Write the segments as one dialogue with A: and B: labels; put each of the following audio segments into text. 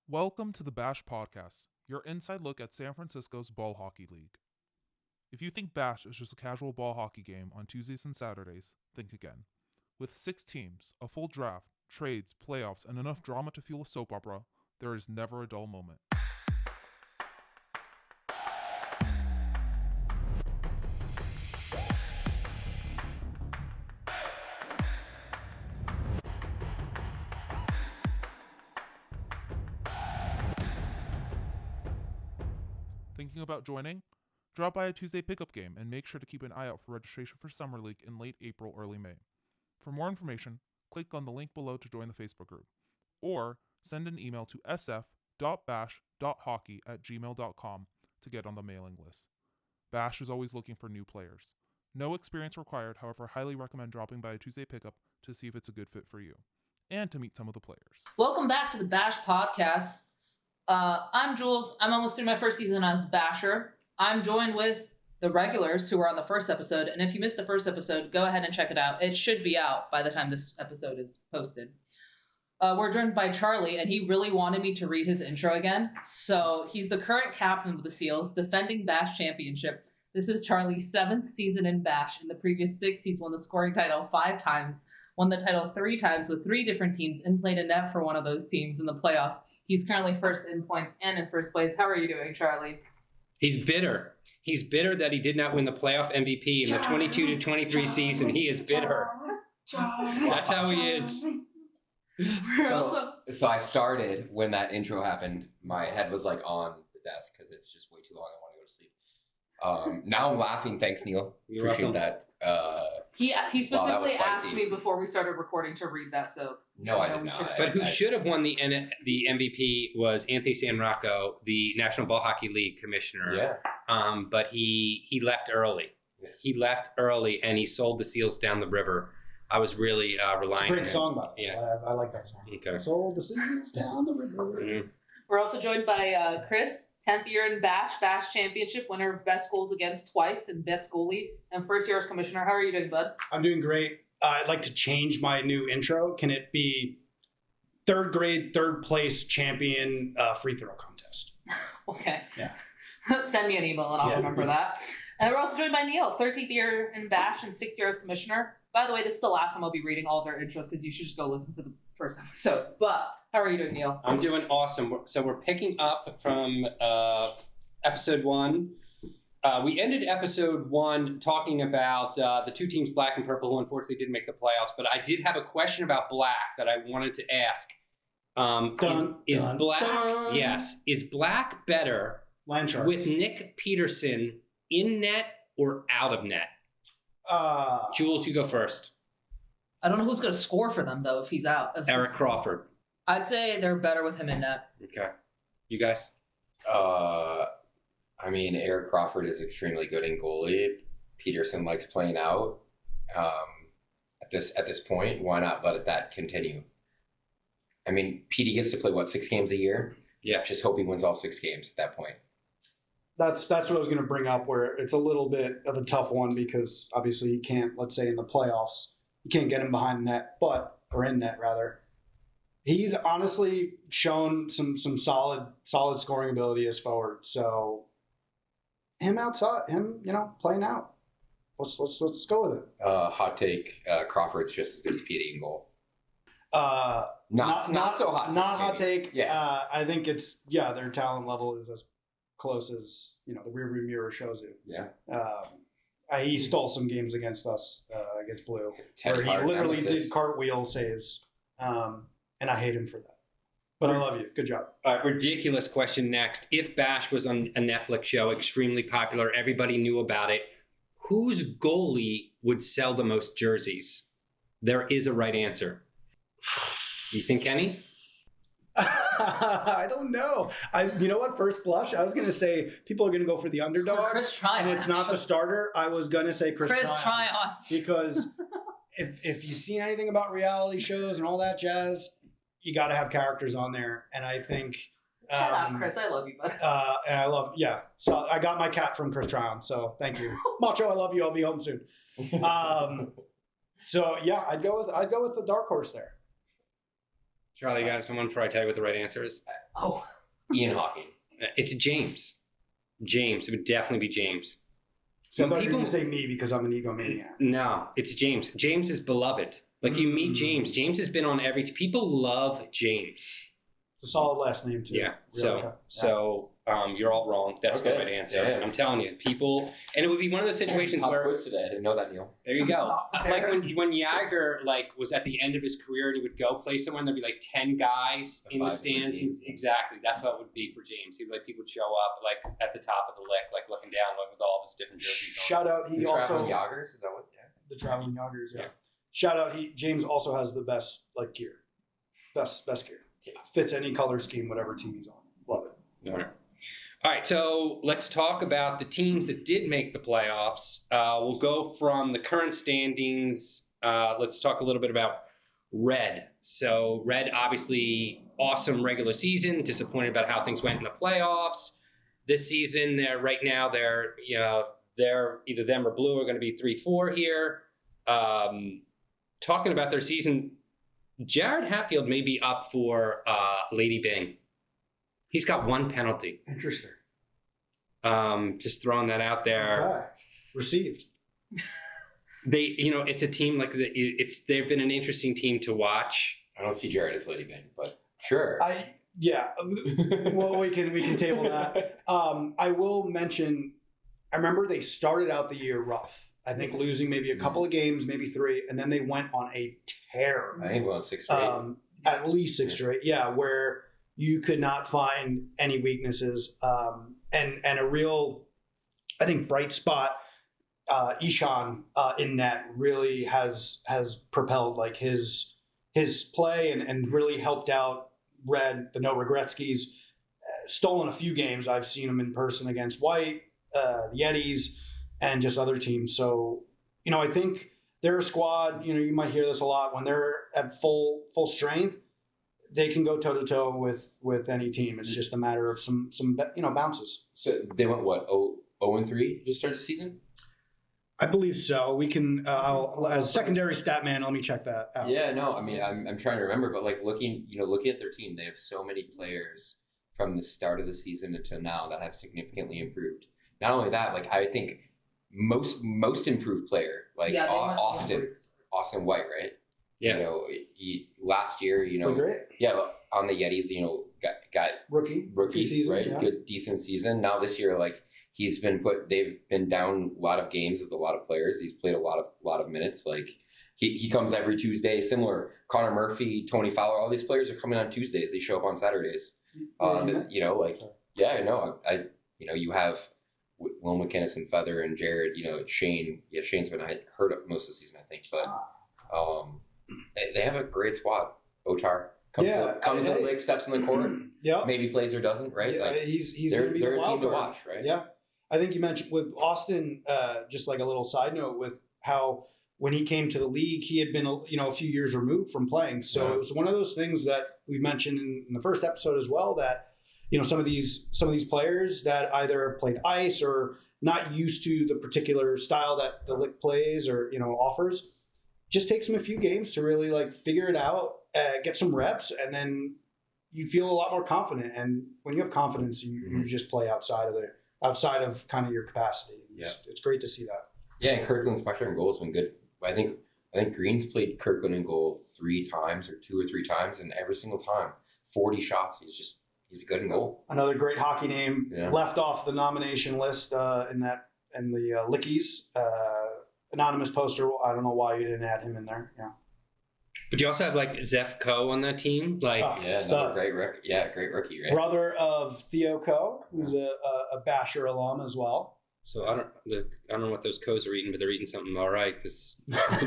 A: Welcome to the Bash Podcast, your inside look at San Francisco's ball hockey league. If you think Bash is just a casual ball hockey game on Tuesdays and Saturdays, think again. With 6 teams, a full draft, trades, playoffs, and enough drama to fuel a soap opera, there is never a dull moment. Thinking about joining? Drop by a Tuesday pickup game and make sure to keep an eye out for registration for Summer League in late April, early May. For more information, click on the link below to join the Facebook group, or send an email to sf.bash.hockey@gmail.com to get on the mailing list. Bash is always looking for new players. No experience required, however, highly recommend dropping by a Tuesday pickup to see if it's a good fit for you, and to meet some of the players.
B: Welcome back to the Bash Podcast. I'm Jules. I'm almost through my first season as Basher. I'm joined with the regulars who were on the first episode, and if you missed the first episode, go ahead and check it out. It should be out by the time this episode is posted. We're joined by Charlie, and he really wanted me to read his intro again. So he's the current captain of the Seals, defending Bash championship. This is Charlie's 7th season in Bash. In the previous 6, he's won the scoring title 5 times, won the title 3 times with 3 different teams, and played a net for one of those teams in the playoffs. He's currently first in points and in first place. How are you doing, Charlie?
C: He's bitter. He's bitter that he did not win the playoff MVP in the 22-23 season. He is bitter. That's how he is.
D: So I started when that intro happened. My head was like on the desk because it's just way too long. I want to go to sleep. Now I'm laughing. Thanks, Neil.
C: You're
D: Appreciate
C: welcome.
D: that.
B: He specifically
D: spicy.
B: asked me before we started recording to read that, so...
D: No, I did not.
C: But who should have won the MVP was Anthony San Rocco, the National Ball Hockey League commissioner.
D: Yeah.
C: But he left early.
D: Yeah.
C: He left early, and he sold the Seals down the river. I was really relying on
E: It's a great
C: him.
E: song, by the way.
C: Yeah.
E: I like that song.
C: Okay.
E: Sold the Seals down the river.
C: Mhm.
B: We're also joined by Chris, 10th year in Bash championship, winner of best goals against twice and best goalie, and first year as commissioner. How are you doing, bud?
E: I'm doing great. I'd like to change my new intro. Can it be 3rd grade, 3rd place champion free throw contest?
B: Okay.
E: Yeah.
B: Send me an email and I'll
E: Yeah.
B: remember that. And we're also joined by Neil, 13th year in Bash and 6th year as commissioner. By the way, this is the last time I'll be reading all of their intros because you should just go listen to the first episode. But how are you doing, Neil?
C: I'm doing awesome. So we're picking up from episode 1. We ended episode 1 talking about the 2 teams, Black and Purple, who unfortunately didn't make the playoffs. But I did have a question about Black that I wanted to ask. Is Black?
E: dun.
C: Yes. Is Black better
E: Land Sharks.
C: with Nick Peterson in net or out of net? Jules, you go first.
B: I don't know who's going to score for them, though, if he's out.
C: Eric Crawford.
B: I'd say they're better with him in net.
C: Okay. You guys?
D: I mean, Eric Crawford is extremely good in goalie. Peterson likes playing out. At this point, why not let that continue? I mean, Petey gets to play 6 games a year?
C: Yeah.
D: Just hope he wins all 6 games at that point.
E: That's what I was going to bring up, where it's a little bit of a tough one because obviously you can't, let's say in the playoffs, you can't get him behind net, or in net rather. He's honestly shown some solid scoring ability as forward. So him outside, playing out. Let's go with it.
D: Hot take: Crawford's just as good as Petey in goal. Not so hot.
E: Not hot take.
D: Yeah.
E: I think it's their talent level is as close as the rearview mirror shows you.
D: Yeah.
E: He stole some games against us against Blue,
D: Teddy
E: where he
D: Hart
E: literally
D: nemesis.
E: did cartwheel saves, and I hate him for that. But I love you. Good job.
C: All right, ridiculous question next. If Bash was on a Netflix show, extremely popular, everybody knew about it, whose goalie would sell the most jerseys? There is a right answer. You think, Kenny?
E: I don't know. You know what? First blush, I was going to say people are going to go for the underdog,
B: Chris Tryon,
E: and it's not the starter. I was going to say Chris Tryon. Because if you've seen anything about reality shows and all that jazz, you got to have characters on there. And I think
B: Shut up, Chris. I love you, bud.
E: and I love So I got my cat from Chris Tryon. So thank you, Macho. I love you. I'll be home soon. So yeah, I'd go with the dark horse there.
C: Charlie, you got someone before I tell you what the right answer is?
B: Oh.
D: Ian Hawking.
C: It's James. James. It would definitely be James.
E: So I
C: When
E: thought you were
C: people-
E: going to say me because I'm an egomaniac.
C: No, it's James. James is beloved. Like you meet James. James has been on every. People love James.
E: It's a solid last name, too.
C: Yeah.
E: Really.
C: So you're all wrong. That's the
D: Okay.
C: right answer.
D: Yeah.
C: I'm telling you, people, and it would be one of those situations
D: Pop
C: where
D: quiz today. I didn't know that, Neil.
C: there you go.
B: Not fair.
C: Like when Jagger was at the end of his career and he would go play somewhere and there'd be like 10 guys
D: The
C: in the
D: 5 different
C: stands.
D: teams.
C: Exactly. That's what it would be for James. He'd people would show up like at the top of the lick, like looking down with all of his different jerseys on.
E: Shout out, he
D: The
E: also
D: Traveling Yoggers, is that what? Yeah.
E: the traveling Yoggers. Yeah.
C: Yeah.
E: Shout out, James also has the best gear, best gear. Fits any color scheme, whatever team he's on. Love it.
C: All right, so let's talk about the teams that did make the playoffs. We'll go from the current standings. Let's talk a little bit about Red. So Red, obviously, awesome regular season. Disappointed about how things went in the playoffs. This season, they're either them or Blue are going to be 3-4 here. Talking about their season, Jared Hatfield may be up for Lady Bing. He's got 1 penalty.
E: Interesting.
C: Just throwing that out there.
E: Okay. Received.
C: It's a team they've been an interesting team to watch.
D: I don't see Jared as Lady Bing, but sure.
E: Well, we can table that. I will mention, I remember they started out the year rough. I think losing maybe a couple of games, maybe 3, and then they went on a tear.
D: I think we're on 6 straight.
E: At least 6 straight. Yeah, where you could not find any weaknesses. And a real, I think, bright spot, Ishan in net really has propelled like his play and really helped out Red, the no Regretzkys. Stolen a few games. I've seen him in person against White, the Yetis, and just other teams. So, I think their squad, you might hear this a lot, when they're at full strength, they can go toe to toe with any team. It's just a matter of some bounces.
D: So they went what? 0-3 to start the season?
E: I believe so. We can, as secondary stat man, let me check that out.
D: Yeah, no, I mean, I'm trying to remember, but like looking at their team, they have so many players from the start of the season until now that have significantly improved. Not only that, like I think most improved player, like
B: Yeah, they went
D: Austin White, right?
C: Yeah.
D: Last year,
E: Played great.
D: yeah, on the Yetis, got
E: Rookie season,
D: right?
E: yeah.
D: Good, decent season. Now this year, like they've been down a lot of games with a lot of players. He's played a lot of minutes. Like he comes every Tuesday. Similar, Connor Murphy, Tony Fowler, all these players are coming on Tuesdays. They show up on Saturdays. You have Will McInnes and Feather and Jared. Shane. Yeah, Shane's been hurt most of the season, I think, but they have a great squad. Otar comes in, like steps in the court.
E: Yeah.
D: Maybe plays or doesn't, right?
E: Yeah,
D: Like
E: he's
D: they're
E: going to be the
D: a
E: wild
D: team to
E: card.
D: watch, right?
E: Yeah. I think you mentioned with Austin, just like a little side note with how when he came to the league, he had been a few years removed from playing. So It was one of those things that we mentioned in the first episode as well, that some of these players that either have played ice or not used to the particular style that the Lick plays or offers, just takes them a few games to really like figure it out, get some reps, and then you feel a lot more confident. And when you have confidence, you just play outside of kind of your capacity. It's great to see that.
D: Yeah, and Kirkland's Spector in goal has been good. I think Green's played Kirkland in goal 3 times or 2 or 3 times, and every single time, 40 shots. He's good in goal.
E: Another great hockey name, left off the nomination list in the Lickies. Anonymous poster. I don't know why you didn't add him in there. Yeah.
C: But you also have like Zeph Coe on that team. Like,
D: another great rookie. Yeah, great rookie, right?
E: Brother of Theo Coe, who's a Basher alum as well.
C: So I don't know what those Coes are eating, but they're eating something all right because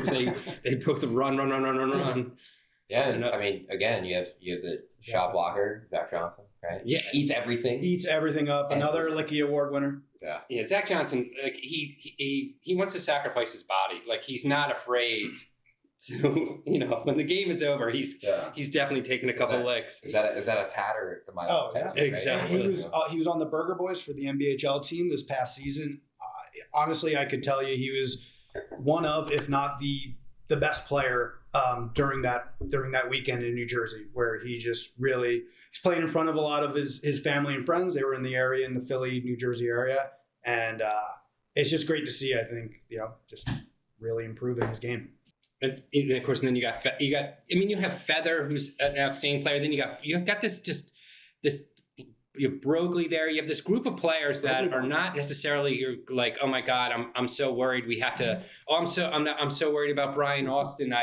C: they both run.
D: Yeah, and I mean, again, you have the shot blocker, Zach Johnson, right?
C: Yeah,
D: eats everything
E: up. Another Licky Award winner.
C: Yeah. Zach Johnson, like he wants to sacrifice his body. Like he's not afraid to, when the game is over, he's definitely taking a couple licks.
D: Is that a tatter to my tattoo?
E: Yeah.
C: Exactly.
E: He was on the Burger Boys for the NBHL team this past season. Honestly, I could tell you he was one of, if not the best player during that weekend in New Jersey, where he just really he's playing in front of a lot of his family and friends. They were in the area, in the Philly, New Jersey area, and it's just great to see. I think just really improving his game.
C: And of course, then you got. You have Feather, who's an outstanding player. Then you've got this. You have Broglie there. You have this group of players that are not necessarily. You're like, oh my God, I'm so worried. We have to. Oh, I'm so worried about Brian Austin.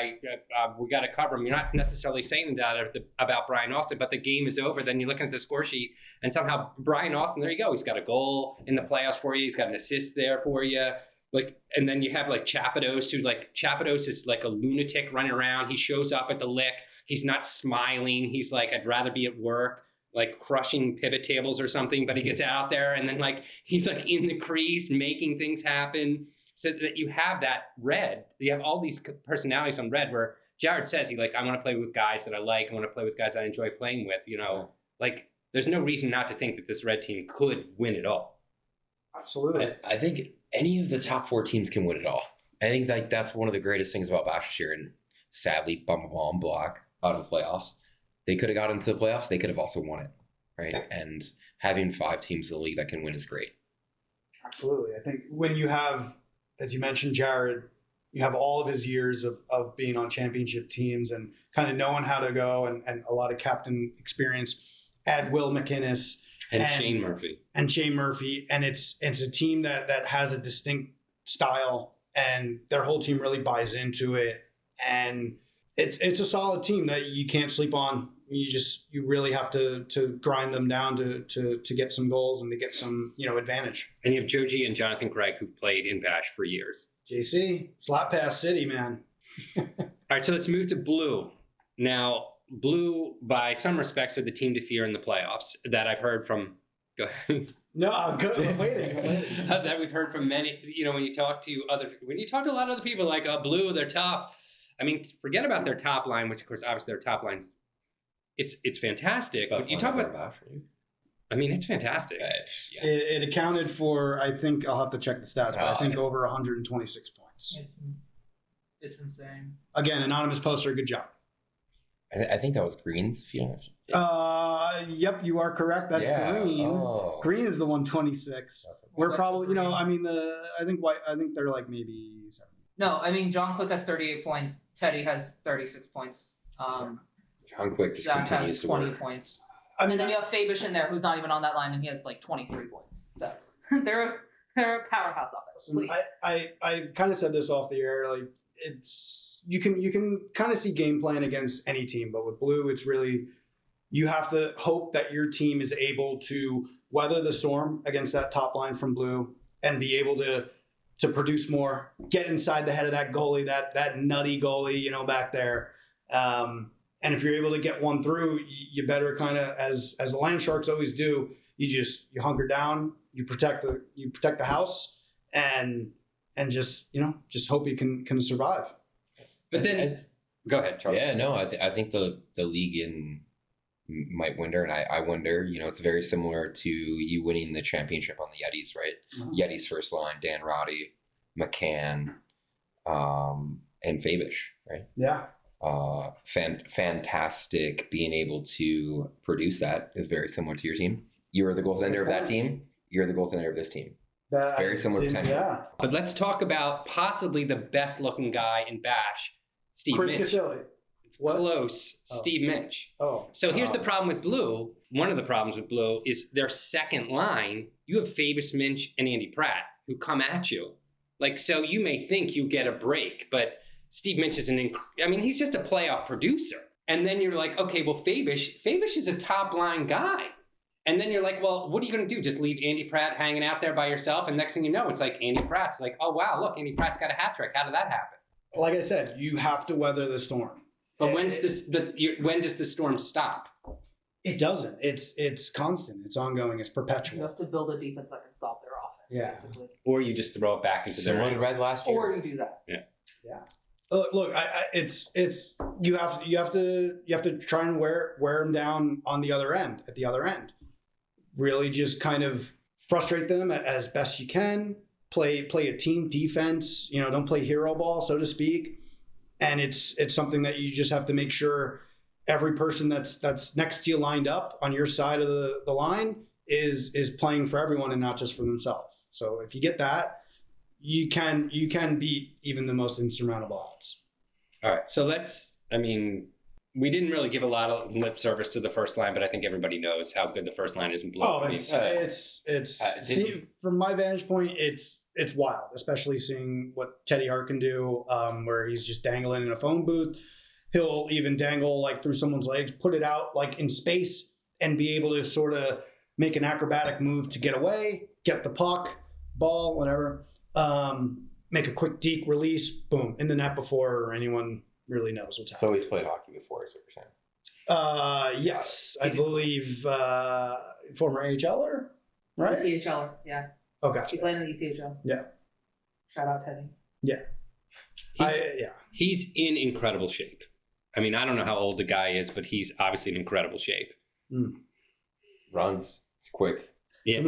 C: We got to cover him. You're not necessarily saying that about Brian Austin, but the game is over. Then you look at the score sheet, and somehow Brian Austin. There you go. He's got a goal in the playoffs for you. He's got an assist there for you. And then you have Chapados, Chapados is like a lunatic running around. He shows up at the lick. He's not smiling. He's like, I'd rather be at work, crushing pivot tables or something, but he gets out there and then he's in the crease making things happen. So that you have that Red, you have all these personalities on Red where Jared says I want to play with guys that I like. I want to play with guys I enjoy playing with, there's no reason not to think that this Red team could win it all.
E: Absolutely.
D: I think any of the top 4 teams can win it all. I think that's one of the greatest things about Bash this year. And sadly, bum block out of the playoffs. They could have got into the playoffs. They could have also won it, right? And having 5 teams in the league that can win is great.
E: Absolutely. I think when you have, as you mentioned, Jared, you have all of his years of being on championship teams and kind of knowing how to go and a lot of captain experience. Add Will McInnes.
C: And Shane Murphy.
E: And it's a team that has a distinct style, and their whole team really buys into it. And it's a solid team that you can't sleep on. You really have to grind them down to get some goals and to get some advantage.
C: And you have Joji and Jonathan Gregg, who've played in Bash for years.
E: JC, slap pass city, man.
C: All right, so let's move to Blue. Now, Blue, by some respects, are the team to fear in the playoffs that I've heard from. Go ahead.
E: No, I'm good. I'm waiting.
C: That we've heard from many. When you talk to a lot of other people, Blue, they're tough. I mean, forget about their top line, which of course, obviously, their top line's it's fantastic. But you talk about Bash. It's fantastic.
D: Yeah.
E: It accounted for, I think I'll have to check the stats, but I think over 126 points.
B: It's insane.
E: Again, anonymous poster, good job.
D: I think that was Green's.
E: Yep, you are correct. That's Green.
D: Oh.
E: Green is the 126. We're probably, I think they're maybe 70.
B: No, John Quick has 38 points. Teddy has 36 points.
D: John Quick
B: Zach has 20 points. And then you have Fabish in there, who's not even on that line, and he has 23 points. So they're a powerhouse offense.
E: I kind of said this off the air, you can kind of see game plan against any team, but with Blue, it's really you have to hope that your team is able to weather the storm against that top line from Blue and be able to produce more, get inside the head of that goalie, that nutty goalie, back there. And if you're able to get one through, you better kind of, as the Land Sharks always do, you hunker down, you protect the house, and just hope you can survive.
C: But then, go ahead, Charles.
D: Yeah, no, I think the league might wonder, and I wonder. It's very similar to you winning the championship on the Yetis, right?
E: Uh-huh.
D: Yetis first line, Dan Roddy, McCann, and Fabish, right?
E: Yeah.
D: Fantastic being able to produce that is very similar to your team. You're the goaltender of that team. You're the goaltender of this team. It's very similar potential.
E: Yeah.
C: But let's talk about possibly the best looking guy in Bash, Steve
E: Chris
C: Minch.
E: Casilli. What?
C: Close, Steve Minch.
E: Oh.
C: So here's the problem with Blue. One of the problems with Blue is their second line. You have Fabius Minch and Andy Pratt who come at you. So you may think you get a break, but Steve Minch is he's just a playoff producer. And then you're like, okay, well, Fabish is a top line guy. And then you're like, well, what are you going to do? Just leave Andy Pratt hanging out there by yourself? And next thing you know, it's Andy Pratt's oh, wow, look, Andy Pratt's got a hat trick. How did that happen?
E: Like I said, you have to weather the storm.
C: But when does the storm stop?
E: It doesn't. It's constant. It's ongoing. It's perpetual.
B: You have to build a defense that can stop their offense, basically.
C: Or you just throw it back into their
D: Similar to Red last year.
B: Or you do that.
E: Yeah. Look, you have to try and wear them down on the other end. At the other end, really just kind of frustrate them as best you can. Play a team defense. Don't play hero ball, so to speak. And it's something that you just have to make sure every person that's next to you lined up on your side of the line is playing for everyone and not just for themselves. So if you get that, you can beat even the most insurmountable odds.
C: All right. So we didn't really give a lot of lip service to the first line, but I think everybody knows how good the first line is in Blue.
E: Oh, from my vantage point, it's wild, especially seeing what Teddy Hart can do, where he's just dangling in a phone booth. He'll even dangle like through someone's legs, put it out like in space, and be able to sort of make an acrobatic move to get away, get the puck, ball, whatever, make a quick deke release, boom, in the net before anyone really knows what's happening.
D: So he's played hockey before, is what you're saying?
E: Yes, I believe former AHLer, right?
B: ECHLer, yeah.
E: Okay.
B: He played in the ECHL.
E: Yeah.
B: Shout out Teddy.
E: Yeah.
C: He's in incredible shape. I mean, I don't know how old the guy is, but he's obviously in incredible shape.
D: Runs. It's quick.
C: Yeah.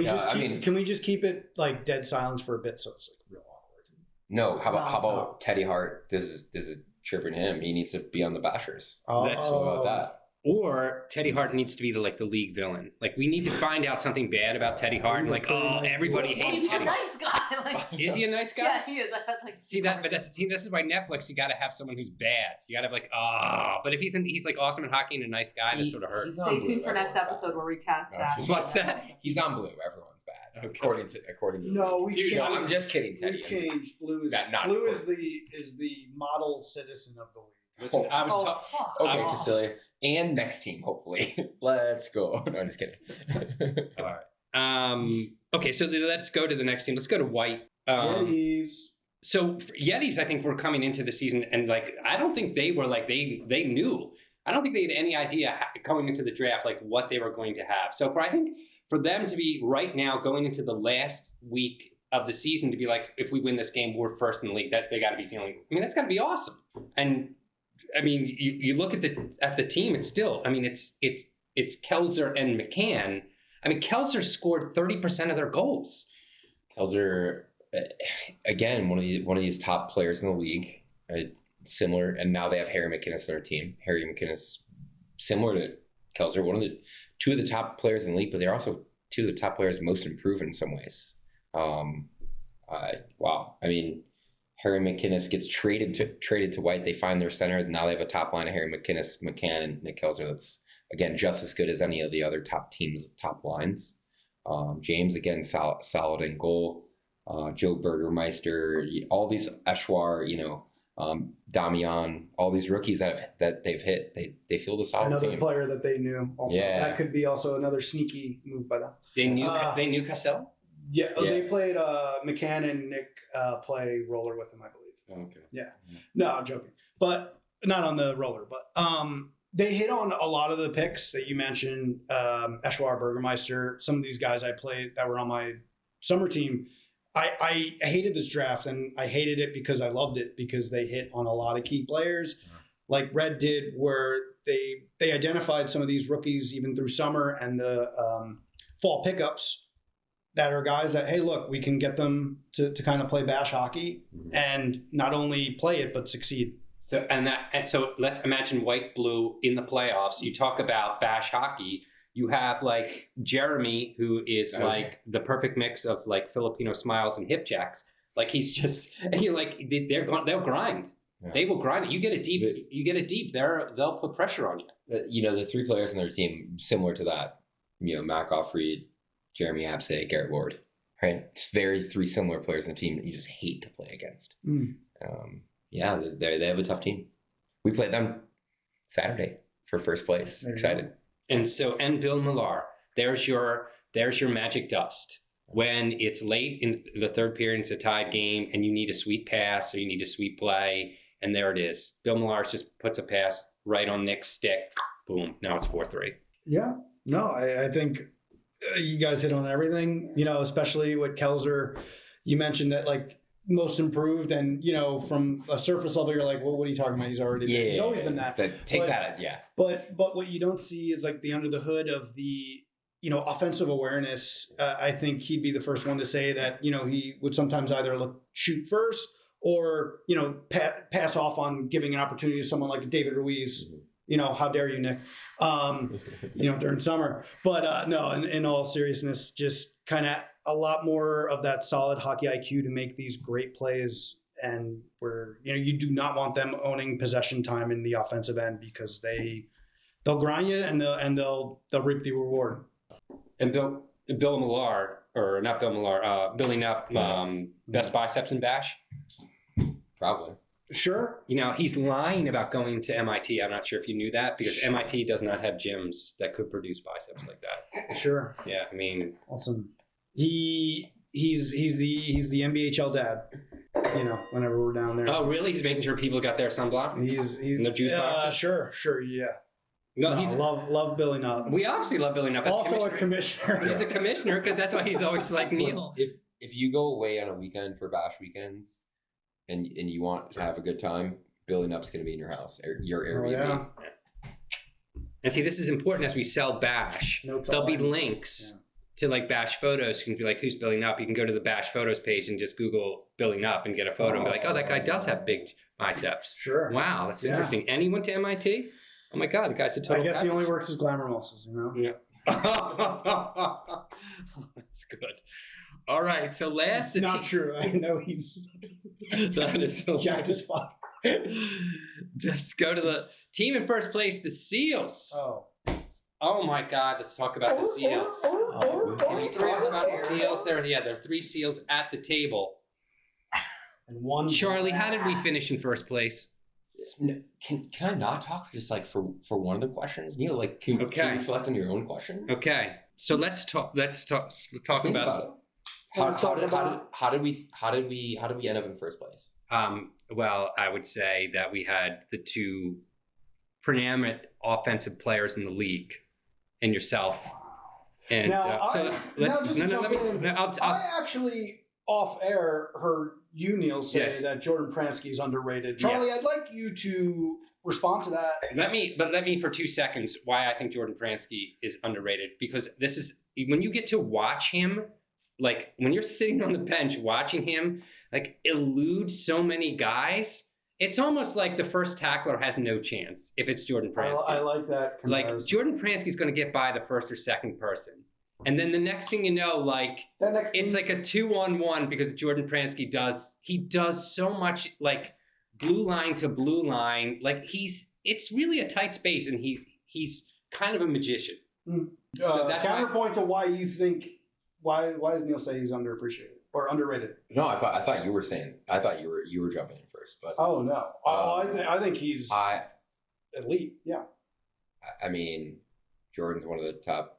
E: Can we just keep it like dead silence for a bit so it's like real awkward?
D: No. How about Teddy Hart? This is tripping him. He needs to be on the Bashers.
E: Oh.
D: That's what about that.
C: Or Teddy Hart needs to be the league villain. Like, we need to find out something bad about Teddy Hart.
E: He's
C: Like,
E: nice
C: everybody
E: dude.
C: hates
B: He's a
C: Teddy Hart.
B: nice guy. Like,
C: Is he a nice guy?
B: yeah, he is. I felt like.
C: See that, but this is why Netflix. You got to have someone who's bad. You got to have like, but if he's like awesome in hockey and a nice guy, that sort of hurts.
B: Stay tuned for next episode where we cast that.
C: What's that?
D: He's on Blue. Everyone's bad.
C: Okay.
D: According to
E: No, we've changed.
D: No, I'm just kidding, Teddy.
E: We've changed. Blue is the model citizen of the league.
C: Listen, I was
B: fuck.
D: Okay, Cecilia. And next team, hopefully. Let's go. No, I'm just kidding.
C: All right. Okay, so let's go to the next team. Let's go to White.
E: Yetis.
C: So for Yetis, I think we're coming into the season, and like I don't think they were like they knew. I don't think they had any idea going into the draft like what they were going to have. So I think for them to be right now going into the last week of the season to be like, if we win this game, we're first in the league. That they got to be feeling. I mean, that's got to be awesome. And I mean, you look at the team. It's still. I mean, it's Kelzer and McCann. I mean, Kelzer scored 30% of their goals.
D: Kelzer, again, one of these top players in the league. Similar, and now they have Harry McInnes on their team. Harry McInnes, similar to Kelzer, two of the top players in the league, but they're also two of the top players most improved in some ways. Wow. I mean, Harry McInnes gets traded to White. They find their center. Now they have a top line of Harry McInnes, McCann, and Nick Kelzer. That's, again, just as good as any of the other top teams' top lines. James, again, solid in goal. Joe Burgermeister, all these Eshwar, Damian, all these rookies that they've hit, they feel the solid
E: Another
D: team.
E: player that they knew. Also,
D: Yeah.
E: that could be also another sneaky move by them.
C: They knew Cassell.
E: Yeah, they played McCann and Nick play roller with him, I believe.
C: Okay.
E: Yeah. No, I'm joking. But not on the roller. But they hit on a lot of the picks that you mentioned. Eshwar, Burgermeister, some of these guys I played that were on my summer team. I hated this draft, and I hated it because I loved it because they hit on a lot of key players, like Red did, where they identified some of these rookies even through summer and the fall pickups that are guys that, hey, look, we can get them to kind of play bash hockey and not only play it but succeed.
C: So so let's imagine White Blue in the playoffs. You talk about bash hockey. You have like Jeremy, who is like the perfect mix of like Filipino smiles and hip jacks. Like he's just they'll grind. Yeah. They will grind it. You get it deep. They'll put pressure on you.
D: The three players on their team similar to that. Mac Offreed, Jeremy Apsay, Garrett Lord. Right? It's three similar players on the team that you just hate to play against. They have a tough team. We played them Saturday for first place. Excited.
C: And Bill Millar, there's your magic dust. When it's late in the third period, it's a tied game, and you need a sweet pass or you need a sweet play, and there it is. Bill Millar just puts a pass right on Nick's stick. Boom. Now it's 4-3.
E: Yeah. No, I think you guys hit on everything, especially with Kelzer. You mentioned that, like, most improved, and from a surface level you're like, well, what are you talking about? He's always been that. But what you don't see is like the under the hood of the offensive awareness. I think he'd be the first one to say that he would sometimes either shoot first or pass off on giving an opportunity to someone like David Ruiz How dare you, Nick? During summer. But no, in all seriousness, just kind of a lot more of that solid hockey IQ to make these great plays. And where you do not want them owning possession time in the offensive end because they'll grind you and they'll reap the reward.
C: And Bill Millar, or not Bill Millar, Billy Knupp, best biceps in Bash.
D: Probably.
E: Sure.
C: He's lying about going to MIT. I'm not sure if you knew that, because MIT does not have gyms that could produce biceps like that.
E: Sure.
C: Yeah, I mean,
E: awesome. He's the NBHL dad. Whenever we're down there.
C: Oh, really? He's making sure people got their sunblock.
E: He's
C: no juice boxes.
E: Sure, yeah.
C: No,
E: love Billy Knupp.
C: We obviously love Billy Knupp.
E: Also a commissioner.
C: He's a commissioner because that's why he's always like Neil.
D: If you go away on a weekend for Bash weekends, and you want to have a good time, Billy Knupp's going to be in your house, your Airbnb.
E: Oh, yeah.
C: And see, this is important as we sell Bash. There'll be links to like Bash photos. You can be like, who's Billy Knupp? You can go to the Bash photos page and just Google Billy Knupp and get a photo and be like, oh, that guy does have big biceps.
E: Sure.
C: Wow, that's interesting. And he went to MIT? Oh my God, the guy's a total.
E: I guess he only works his glamour muscles,
C: Yeah. That's good. All right, so last.
E: It's not true. I know he's.
C: That is so
E: jacked as fuck.
C: Let's go to the team in first place, the Seals. Oh my God, let's talk about the Seals. Can we talk about the Seals? There are 3 Seals at the table.
E: And one.
C: Charlie, how did we finish in first place?
D: Can I not talk just like for one of the questions, Neil? Like, can you reflect on your own question?
C: Okay, so let's talk about it.
D: How did we end up in first place?
C: Well, I would say that we had the 2 preeminent offensive players in the league, and yourself. And
E: I actually off air heard you, Neil, say that Jordan Pransky is underrated. Charlie, I'd like you to respond to that.
C: Let me for 2 seconds why I think Jordan Pransky is underrated, because this is when you get to watch him, like when you're sitting on the bench watching him like elude so many guys, it's almost like the first tackler has no chance if it's Jordan Pransky.
E: I like that comparison.
C: Like Jordan Pransky's going to get by the first or second person. And then the next thing you know, like it's like a 2-on-1 because Jordan Pransky does so much, like blue line to blue line. Like it's really a tight space, and he's kind of a magician.
E: So that's counterpoint to why you think why does Neil say he's underappreciated or underrated?
D: No, I thought you were saying. I thought you were jumping in first, but
E: oh no, I think he's elite. Yeah,
D: I mean, Jordan's one of the top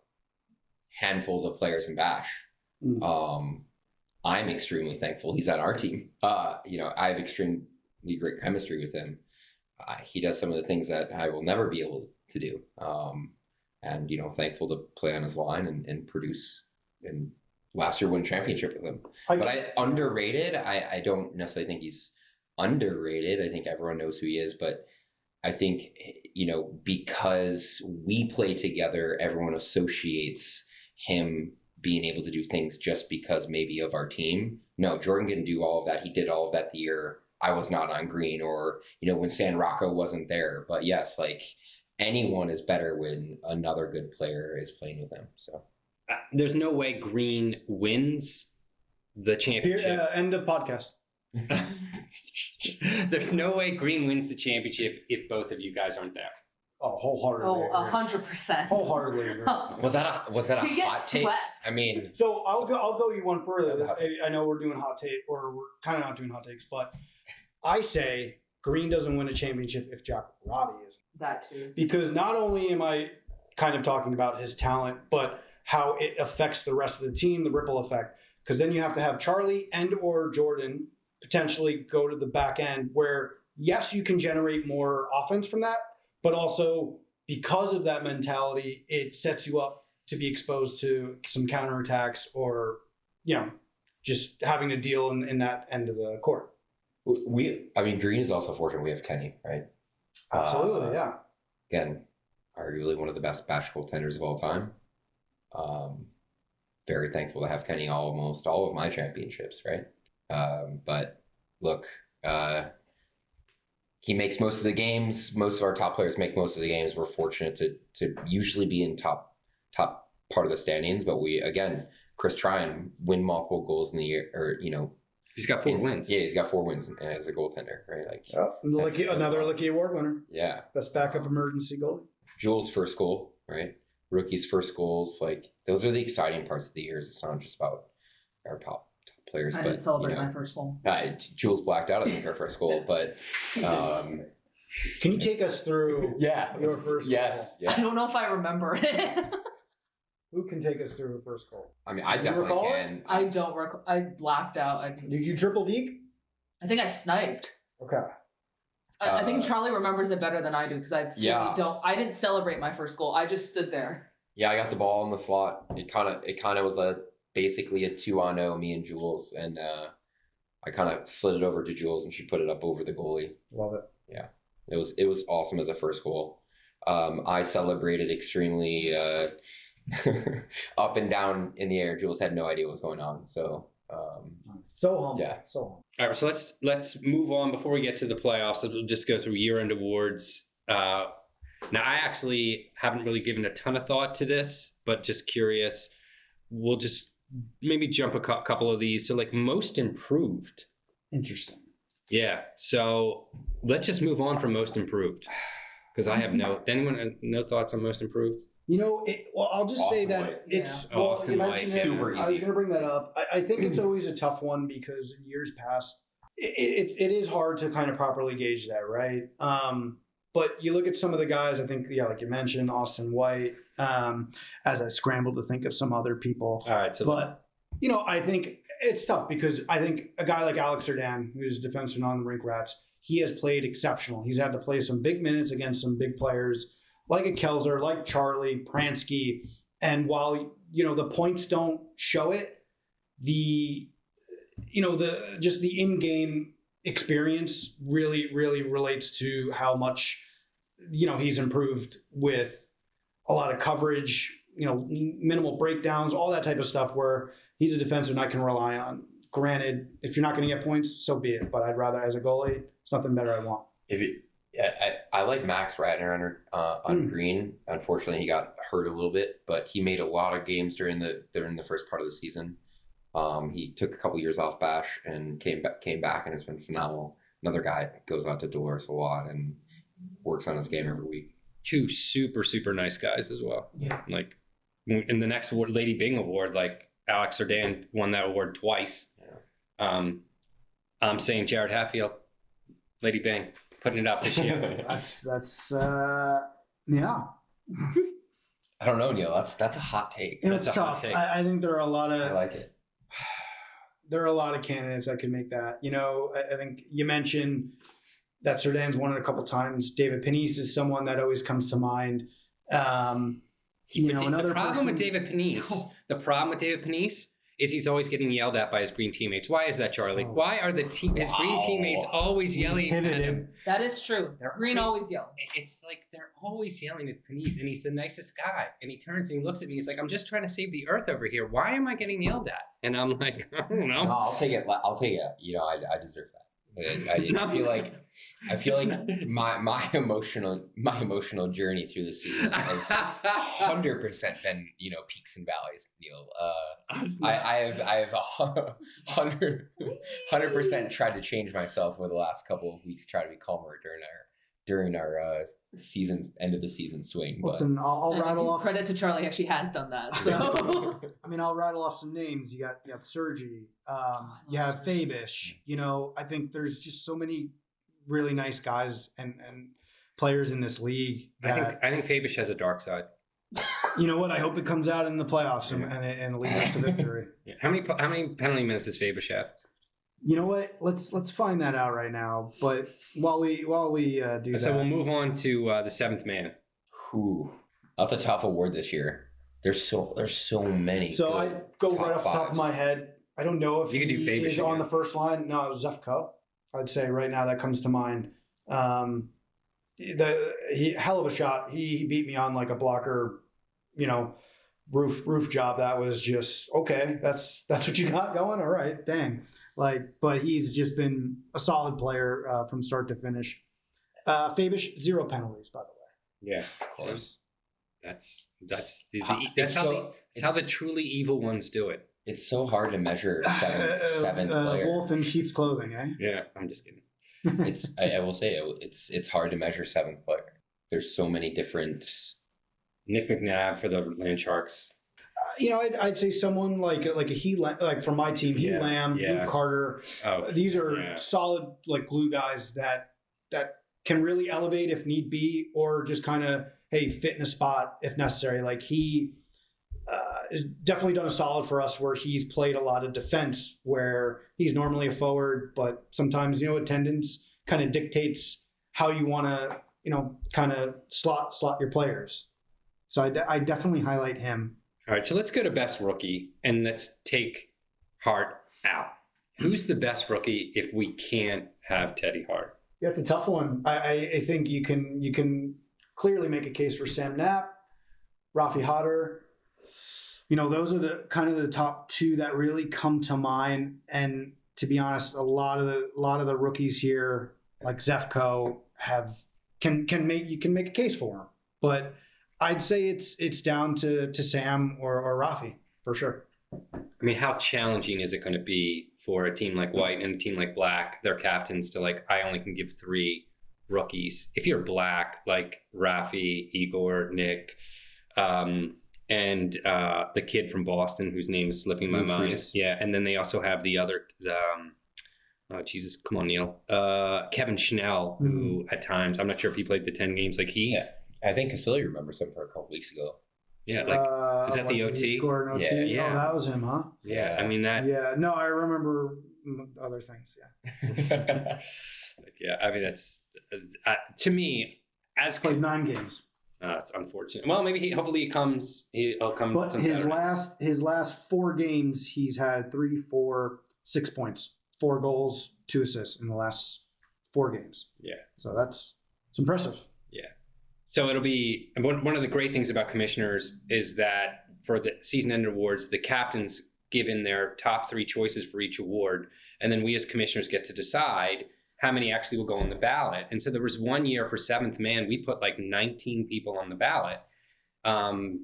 D: handfuls of players in Bash. I'm extremely thankful he's on our team. I have extremely great chemistry with him. He does some of the things that I will never be able to do. And thankful to play on his line and produce, and last year win championship with him. Underrated. I don't necessarily think he's underrated. I think everyone knows who he is, but I think, because we play together, everyone associates him being able to do things just because maybe of our team. No, Jordan didn't do all of that. He did all of that the year I was not on green, or, when San Rocco wasn't there. But yes, like anyone is better when another good player is playing with them. So
C: there's no way green wins the championship.
E: End of podcast.
C: There's no way green wins the championship if both of you guys aren't there.
E: Oh, wholeheartedly.
B: 100%.
E: Wholeheartedly agree.
D: Was that a hot take? I mean,
E: so I'll go you one further. I know we're doing hot take, or we're kind of not doing hot takes, but I say green doesn't win a championship if Jack Roddy isn't.
B: That too.
E: Because not only am I kind of talking about his talent, but how it affects the rest of the team, the ripple effect. Because then you have to have Charlie and or Jordan potentially go to the back end where, yes, you can generate more offense from that, but also because of that mentality, it sets you up to be exposed to some counterattacks or, just having to deal in that end of the court.
D: Green is also fortunate we have Kenny, right?
E: Absolutely, yeah.
D: Again, arguably one of the best Bash goaltenders of all time. Very thankful to have Kenny almost all of my championships, right? But look, he makes most of the games. Most of our top players make most of the games. We're fortunate to usually be in top part of the standings. But we, again, Chris Tryon win multiple goals in the year, or
C: He's got 4 wins.
D: Yeah, he's got 4 wins as a goaltender, right? Like
E: Another Licky Award winner.
D: Yeah,
E: Best backup emergency goalie.
D: Jules' first goal, right? Rookie's first goals. Like those are the exciting parts of the years. It's not just about our top players.
B: I
D: but
B: didn't celebrate my first goal.
D: Jules blacked out, I think, her first goal, but.
E: Can you take us through your first goal?
D: Yeah.
B: I don't know if I remember it.
E: Who can take us through a first goal?
D: I mean, I
E: Do you
D: definitely
E: recall
D: can.
B: I don't recall. I blacked out.
E: Did you triple deke?
B: I think I sniped.
E: Okay.
B: I think Charlie remembers it better than I do because I fully don't. I didn't celebrate my first goal. I just stood there.
D: Yeah, I got the ball in the slot. It kind of was basically a 2-on-0, me and Jules, and I kind of slid it over to Jules, and she put it up over the goalie.
E: Love it.
D: Yeah, it was awesome as a first goal. I celebrated extremely up and down in the air. Jules had no idea what was going on, so.
E: So humble.
D: Yeah.
E: So humble.
C: All right, so let's move on before we get to the playoffs. We'll just go through year-end awards. Now, I actually haven't really given a ton of thought to this, but just curious. We'll just maybe jump a couple of these. So, like, most improved.
E: Interesting.
C: Yeah. So let's just move on from most improved, because I have no thoughts on most improved.
E: I'll just say that
D: White.
E: it's
C: Yeah. Austin
E: you mentioned
C: White.
E: it.
D: Super
E: I was
D: easy.
E: going to bring that up. I think it's always a tough one because in years past, it is hard to kind of properly gauge that, right? But you look at some of the guys. I think, like you mentioned, Austin White. As I scrambled to think of some other people,
C: All right. So,
E: but I think it's tough because I think a guy like Alex Serdan, who's a defenseman on the Rink Rats, he has played exceptional. He's had to play some big minutes against some big players, like a Kelzer, like Charlie, Pransky. And while, the points don't show it, the in-game experience really, really relates to how much, he's improved with a lot of coverage, minimal breakdowns, all that type of stuff where he's a defenseman I can rely on. Granted, if you're not going to get points, so be it. But I'd rather, as a goalie, there's nothing better I want.
D: I like Max Ratner on green. Unfortunately, he got hurt a little bit, but he made a lot of games during the first part of the season. He took a couple years off Bash and came back, and it's been phenomenal. Another guy that goes out to Dolores a lot and works on his game every week.
C: 2 super, super nice guys as well.
B: Yeah.
C: Like in the next award, Lady Bing Award, like Alex Serdan won that award twice.
D: Yeah.
C: I'm saying Jared Hatfield, Lady Bing, putting it up this year.
E: That's yeah.
D: I don't know, Neil. That's a hot take.
E: It's
C: That's a hot
E: tough.
C: take.
E: I think there are a lot
D: I
E: of
D: like it.
E: there are a lot of candidates that could make that. I think you mentioned that Serdan's won it a couple times. David Panisse is someone that always comes to mind. Another
C: the problem
E: person,
C: with David Panisse is he's always getting yelled at by his green teammates. Why is that, Charlie?
E: Oh.
C: Why are his green teammates always yelling at
E: Hit
C: him?
B: That is true. Green always yells.
C: It's like they're always yelling at Panisse, and he's the nicest guy. And he turns and he looks at me. He's like, "I'm just trying to save the earth over here. Why am I getting yelled at?" And I'm like, "I don't know."
D: No, I'll take it. I deserve that. I feel like my emotional journey through the season has 100% been peaks and valleys, Neil. I have 100% tried to change myself over the last couple of weeks, try to be calmer during our season's end of the season swing.
E: Listen, I'll rattle off.
B: Credit to Charlie, actually has done that. So
E: I'll rattle off some names. You got Sergi. You have Fabish. I think there's just so many really nice guys and players in this league. That,
C: I think Fabish has a dark side.
E: You know what? I hope it comes out in the playoffs and it leads us to victory.
C: Yeah. How many penalty minutes does Fabish have?
E: You know what? Let's find that out right now. But while we do that,
C: So we'll move on to the seventh man.
D: Whew, that's a tough award this year. There's so many.
E: So
D: good
E: I go
D: top
E: right off the top of
D: fives.
E: my head. I don't know if
C: You could do
E: he
C: Fabish
E: is on
C: again.
E: the first line. No, it was Zefko. I'd say right now that comes to mind. He hell of a shot. He beat me on like a blocker, roof job. That was just okay. That's what you got going. All right, dang. But he's just been a solid player from start to finish. Fabish, 0 penalties, by the way.
C: Yeah,
D: Of course.
C: that's
D: It's
C: how the truly evil ones do it.
D: It's so hard to measure seventh player.
E: Wolf in sheep's clothing, eh?
C: Yeah, I'm just kidding.
D: I will say it's hard to measure seventh player. There's so many different.
C: Nick McNabb for the Land Sharks.
E: I'd say someone like a like from my team,
C: Yeah,
E: Lamb,
C: yeah.
E: Luke Carter.
C: Oh,
E: These are
C: yeah.
E: solid like glue guys that can really elevate if need be, or just kind of fit in a spot if necessary. Like he has definitely done a solid for us where he's played a lot of defense where he's normally a forward, but sometimes attendance kind of dictates how you want to kind of slot your players. So I definitely highlight him.
C: All right, so let's go to best rookie, and let's take Hart out. Who's the best rookie if we can't have Teddy Hart?
E: Yeah, it's a tough one. I think you can clearly make a case for Sam Knapp, Rafi Hodder. Those are the kind of the top two that really come to mind. And to be honest, a lot of the rookies here, like Zefko, can make a case for him. But I'd say it's down to Sam or Rafi for sure.
C: I mean, how challenging is it going to be for a team like White and a team like Black, their captains, to I only can give 3 rookies. If you're Black, like Rafi, Igor, Nick, and the kid from Boston whose name is slipping my mind.
D: Frias.
C: Yeah, and then they also have Jesus, come on, Neil. Kevin Schnell, who at times, I'm not sure if he played the 10 games like he.
D: Yeah, I think Casilli remembers him for a couple weeks ago.
C: Yeah, is that the OT?
E: He scored an OT?
C: Yeah.
E: Oh, that was him, huh?
C: Yeah, I mean that.
E: Yeah, no, I remember other things, yeah.
C: Yeah, I mean that's to me as
E: Played 9 games.
C: it's unfortunate. Well, maybe hopefully he'll come.
E: But
C: on
E: his
C: Saturday.
E: last 4 games, he's had 3, 4, 6 points, 4 goals, 2 assists in the last 4 games.
C: Yeah.
E: So it's impressive.
C: Yeah. So it'll be one of the great things about commissioners is that for the season end awards, the captains give in their top 3 choices for each award, and then we as commissioners get to decide how many actually will go on the ballot. And so there was one year for 7th man, we put 19 people on the ballot. And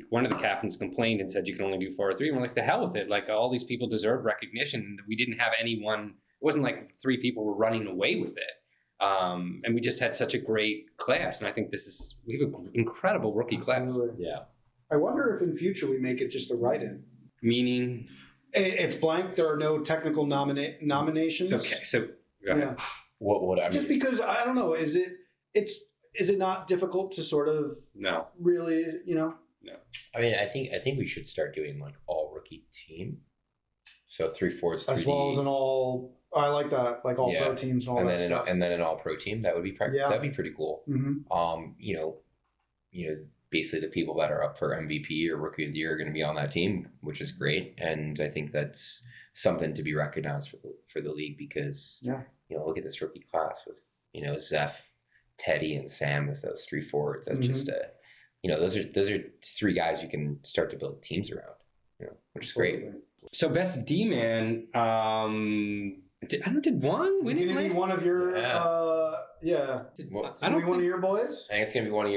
C: one of the captains complained and said you can only do 4 or 3. And we're like, the hell with it. All these people deserve recognition. We didn't have anyone. It wasn't like 3 people were running away with it. And we just had such a great class. And I think we have an incredible rookie class.
E: Absolutely.
D: Yeah.
E: I wonder if in future we make it just a write-in.
C: Meaning?
E: It's blank. There are no technical nominations.
C: Okay. So go ahead.
E: Yeah.
D: What I mean?
E: Just because I don't know, is it not difficult to sort of
C: No.
E: really,
D: I mean, I think we should start doing all rookie team. So 3 forwards, 3
E: as well as an all. I like that, all pro teams and all that stuff.
D: And then an all pro team. That would be that'd be pretty cool.
E: Mm-hmm.
D: Basically the people that are up for MVP or Rookie of the Year are going to be on that team, which is great. And I think that's something to be recognized for the league because look at this rookie class with Zeph, Teddy, and Sam as those 3 forwards. That's just those are 3 guys you can start to build teams around. Which is great.
C: So best D-man, did Wang win it?
E: Going to be one of your,
C: I don't
E: one of your boys?
D: I think it's going to be one of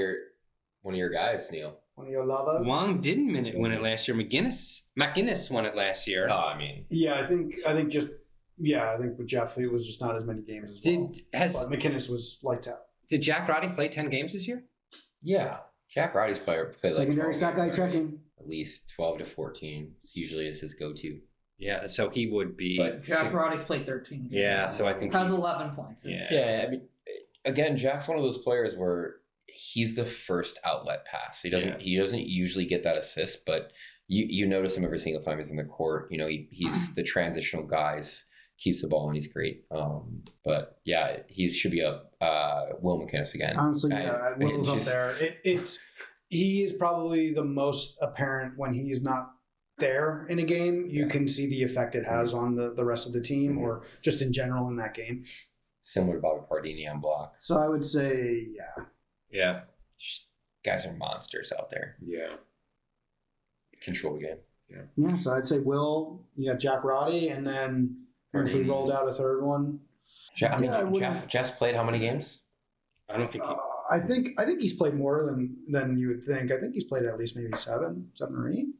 D: your guys, Neil.
E: One of your lovers?
C: Wang didn't win it last year. McGinnis won it last year.
D: Oh, I mean.
E: Yeah, I think with Jeff, it was just not as many games as well. But McInnes was lights out.
C: Did Jack Roddy play 10 games this year?
D: Yeah. Jack Roddy's played
E: secondary
D: 12
E: sack guy
D: games
E: checking.
D: already. At least 12 to 14. It's usually is his go-to.
C: Yeah, so he would be.
D: But
B: Jack Roddick's played 13 games.
C: Yeah, so I think
B: has 11 points.
C: Yeah.
D: I mean, again, Jack's one of those players where he's the first outlet pass. He doesn't usually get that assist, but you notice him every single time he's in the court. He's the transitional guys, keeps the ball, and he's great. But yeah, he should be up Will McInnes again.
E: Honestly, Will's up there. He is probably the most apparent when he's not there in a game. You can see the effect it has on the rest of the team or just in general in that game.
D: Similar to Bobby Pardini on block.
E: So I would say,
C: Yeah.
D: Guys are monsters out there.
C: Yeah.
D: Control the game.
E: Yeah, so I'd say Will, you got Jack Roddy, and then if we rolled out a third one.
D: Jeff's played how many games?
C: I don't think he.
E: I think he's played more than you would think. I think he's played at least maybe seven or eight.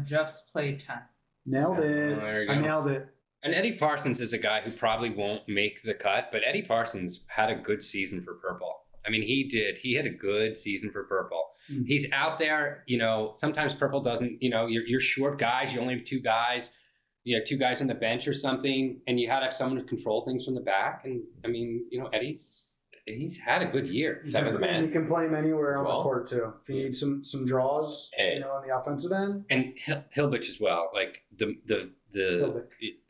B: Jeff's played 10.
E: Nailed it.
C: Oh, there you go.
E: I nailed it.
C: And Eddie Parsons is a guy who probably won't make the cut, but Eddie Parsons had a good season for Purple. I mean, he did. He had a good season for Purple.
E: Mm-hmm.
C: He's out there, you know, sometimes Purple doesn't, you know, you're short guys. You only have two guys. You have two guys on the bench or something, and you had to have someone to control things from the back. And, I mean, you know, Eddie's had a good year.
D: Seventh man.
E: And you can play him anywhere on
D: Well.
E: the court, too. If you need some draws,
D: Hey.
E: you know, on the offensive end.
C: And Hilbich as well. Like,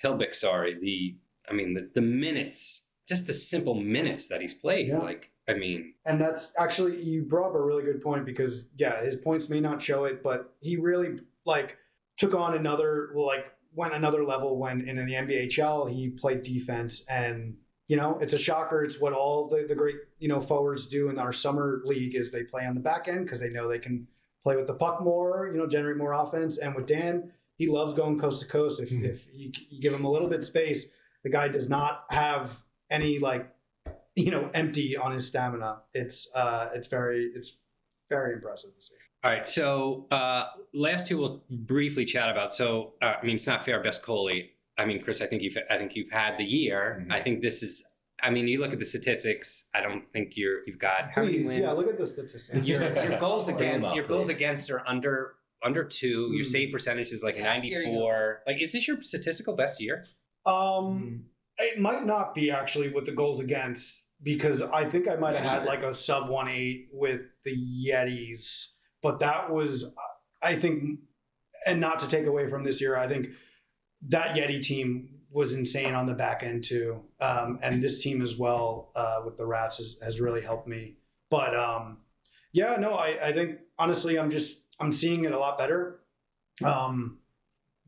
C: Hilbich, sorry. The minutes, just the simple minutes that he's played.
E: Yeah.
C: Like, I mean.
E: And that's actually, you brought up a really good point because, yeah, his points may not show it, but he really, like, took on went another level when in the NBHL he played defense. And, you know, it's a shocker. It's what all the great, you know, forwards do in our summer league is they play on the back end because they know they can play with the puck more, you know, generate more offense. And with Dan, he loves going coast to coast. If you give him a little bit of space, the guy does not have any, like, you know, empty on his stamina. It's very impressive to see.
C: All right, so last two we'll briefly chat about. So I mean, it's not fair, best goalie. I mean, Chris, I think you've had the year.
D: Mm-hmm.
C: I think this is. I mean, you look at the statistics. I don't think you've got how many
E: Please,
C: wins?
E: yeah, look at the statistics.
C: Your goals
D: Please.
C: against are under 2. Your save percentage is like
B: Yeah, here you
C: 94. Like, is this your statistical best year?
E: It might not be actually with the goals against because I think I might have had like a sub 1.8 with the Yetis, but that was, I think, and not to take away from this year, I think that Yeti team was insane on the back end too, and this team as well with the Rats has really helped me. But yeah, no, I think honestly I'm seeing it a lot better.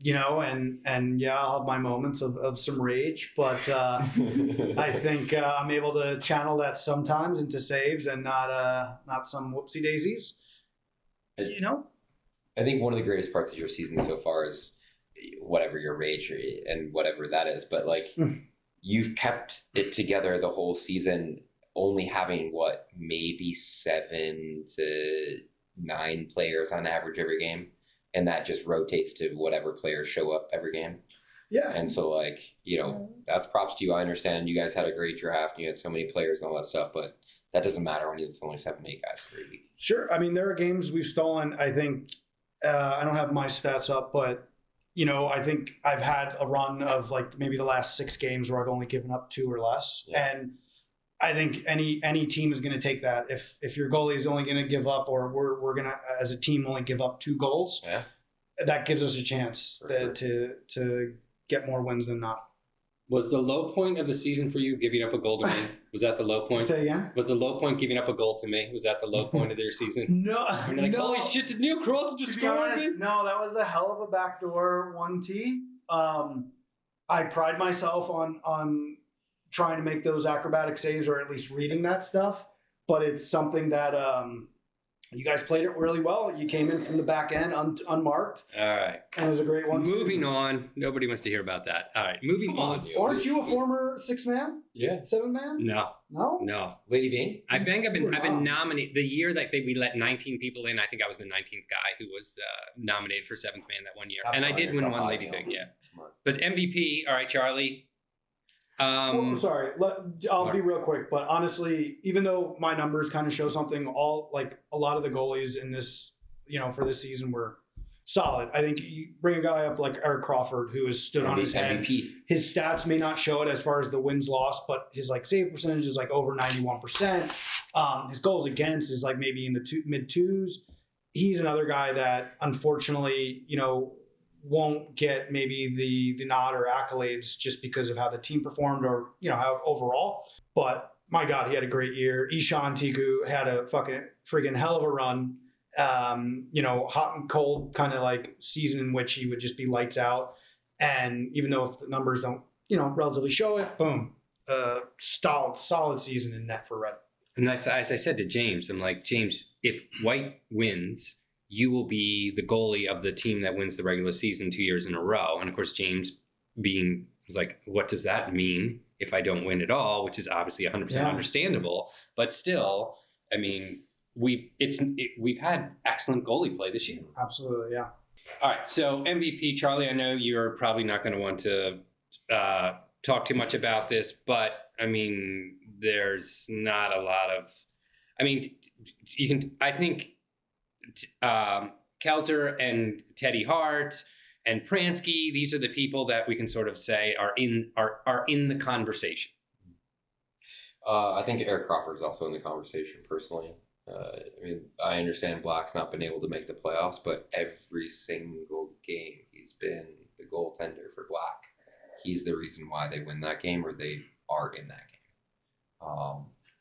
E: You know, and yeah, I'll have my moments of some rage, but I think I'm able to channel that sometimes into saves and not some whoopsie daisies. You know,
D: I think one of the greatest parts of your season so far is whatever your rage and whatever that is, but like you've kept it together the whole season, only having maybe 7 to 9 players on average every game. And that just rotates to whatever players show up every game.
E: yeah.
D: And so, like, you know, that's props to you. I understand you guys had a great draft. And you had so many players and all that stuff, but that doesn't matter when it's only 7, 8 guys every week.
E: Sure. I mean, there are games we've stolen. I think I don't have my stats up, but you know, I think I've had a run of like maybe the last 6 games where I've only given up 2 or less, and I think any team is going to take that. If your goalie is only going to give up, or we're going to as a team only give up 2 goals, that gives us a chance to get more wins than not.
C: Was the low point of the season for you giving up a goal to me? Was that the low point?
E: Say again?
C: Was the low point giving up a goal to me? Was that the low point of their season?
E: No,
C: And you're like, holy shit, did Neil Cross just
E: To be
C: score
E: honest,
C: again?
E: no, that was a hell of a backdoor 1T. I pride myself on trying to make those acrobatic saves, or at least reading that stuff. But it's something that you guys played it really well. You came in from the back end unmarked,
C: All right.
E: and it was a great one.
C: Moving on. Nobody wants to hear about that. All right. Moving on.
E: Aren't you a former 6-man?
D: Yeah.
E: 7-man?
C: No.
E: No?
D: Lady Bing?
C: I've been
E: Wow.
C: nominated. The year that we let 19 people in, I think I was the 19th guy who was nominated for 7th man that one year.
D: Stop
C: And I
D: selling
C: did win
D: yourself
C: one
D: out,
C: Lady
D: Neil.
C: Big, yeah.
D: Come on.
C: But MVP, all right, Charlie.
E: Well, sorry. I'll be real quick, but honestly, even though my numbers kind of show something, a lot of the goalies in this, you know, for this season were solid. I think you bring a guy up like Eric Crawford, who has stood on his head.
D: MVP.
E: His stats may not show it as far as the wins lost, but his like save percentage is like over 91%. His goals against is like maybe in the mid 2s. He's another guy that unfortunately, you know, won't get maybe the nod or accolades just because of how the team performed or, you know, how overall. But my God, he had a great year. Ishan Tiku had a freaking hell of a run. You know, hot and cold kind of like season in which he would just be lights out. And even though if the numbers don't, you know, relatively show it, boom, solid season in net for Red.
C: And as I said to James, I'm like, James, if White wins, you will be the goalie of the team that wins the regular season 2 years in a row. And of course, James was like, what does that mean? if I don't win at all, which is obviously 100% understandable. But still, I mean, we've had excellent goalie play this year.
E: Absolutely, yeah.
C: All right, so MVP, Charlie, I know you're probably not going to want to talk too much about this, but I mean, there's not a lot of, I mean, you can, I think Kelzer and Teddy Hart and Pransky, these are the people that we can sort of say are in the conversation.
D: I think Eric Crawford's also in the conversation personally. I mean, I understand Black's not been able to make the playoffs, but every single game he's been the goaltender for Black. He's the reason why they win that game or they are in that game.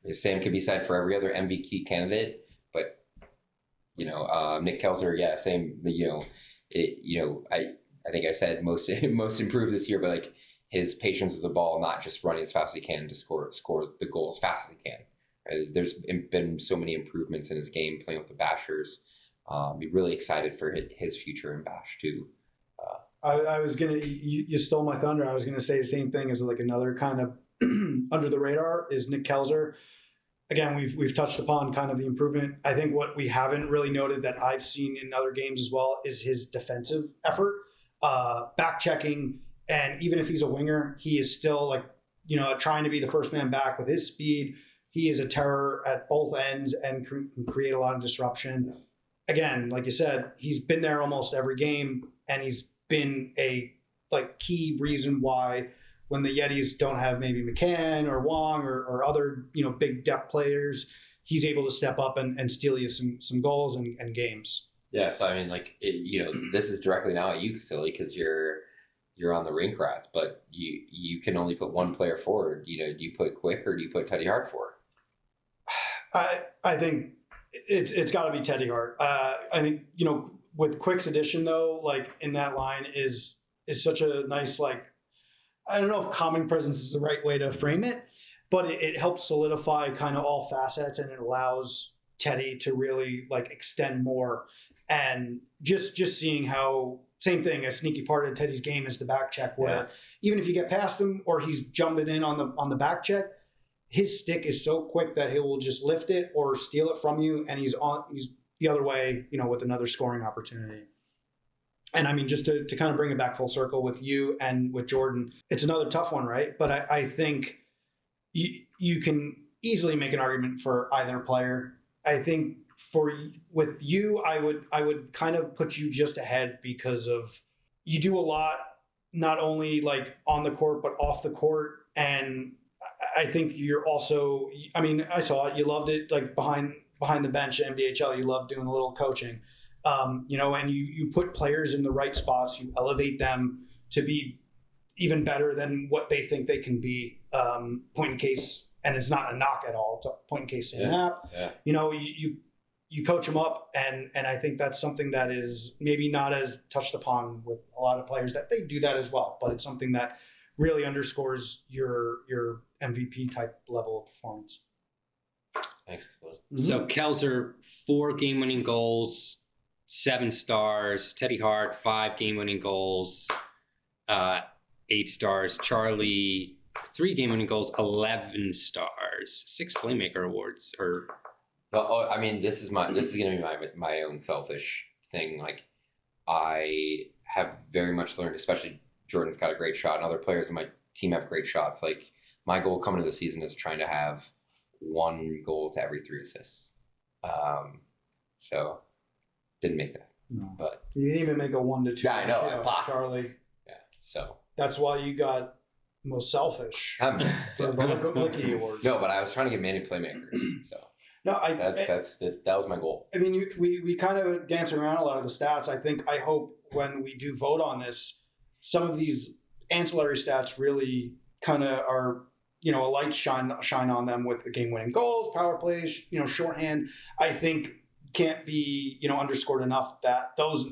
D: The same could be said for every other MVP candidate, but Nick Kelzer, yeah, same. I think I said most improved this year, but like his patience with the ball, not just running as fast as he can to score the goal as fast as he can. There's been so many improvements in his game playing with the Bashers. Be really excited for his future in Bash too.
E: I was gonna, you stole my thunder. I was gonna say the same thing as like another kind of under the radar is Nick Kelzer. Again, we've touched upon kind of the improvement. I think what we haven't really noted that I've seen in other games as well is his defensive effort, back checking, and even if he's a winger, he is still like trying to be the first man back with his speed. He is a terror at both ends and can create a lot of disruption. Again, like you said, he's been there almost every game, and he's been a key reason why when the Yetis don't have maybe McCann or Wong or other big depth players, he's able to step up and steal you some goals and games.
D: Yeah, so I mean, this is directly now at you, Casilli, because you're on the Rink Rats, but you can only put one player forward. Do you put Quick or do you put Teddy Hart forward?
E: I think it's got to be Teddy Hart. I think with Quick's addition though, in that line is such a nice I don't know if calming presence is the right way to frame it, but it helps solidify kind of all facets, and it allows Teddy to really extend more. And just seeing how, same thing, a sneaky part of Teddy's game is the back check, where even if you get past him or he's jumping in on the back check, his stick is so quick that he will just lift it or steal it from you, and he's the other way, with another scoring opportunity. And I mean, just to kind of bring it back full circle with you and with Jordan, it's another tough one, right? But I think you can easily make an argument for either player. I think with you, I would kind of put you just ahead because of you do a lot, not only on the court, but off the court. And I think you're also, I mean, I saw it, you loved it behind the bench at NBHL, you loved doing a little coaching. And you put players in the right spots, you elevate them to be even better than what they think they can be. Point in case, and it's not a knock at all, it's a point in case snap. Yeah. You coach them up, and I think that's something that is maybe not as touched upon with a lot of players, that they do that as well, but it's something that really underscores your MVP type level of performance.
D: Thanks.
C: Mm-hmm. So Kelzer, 4 game-winning goals, 7 stars. Teddy Hart, 5 game-winning goals, 8 stars. Charlie, 3 game-winning goals, 11 stars. 6 Playmaker awards.
D: I mean, this is going to be my own selfish thing. I have very much learned, especially Jordan's got a great shot, and other players in my team have great shots. My goal coming into the season is trying to have 1 goal to every 3 assists. So didn't make that.
E: No.
D: But
E: you didn't even make a 1 to 2.
D: Yeah, I know.
E: Charlie.
D: Yeah. So
E: that's why you got most selfish for the Licky Awards.
D: No, but I was trying to get many playmakers. So
E: no,
D: that was my goal.
E: I mean, we kind of dance around a lot of the stats. I hope when we do vote on this, some of these ancillary stats really kind of are, a light shine on them with the game-winning goals, power plays, shorthand. I think can't be, underscored enough that those,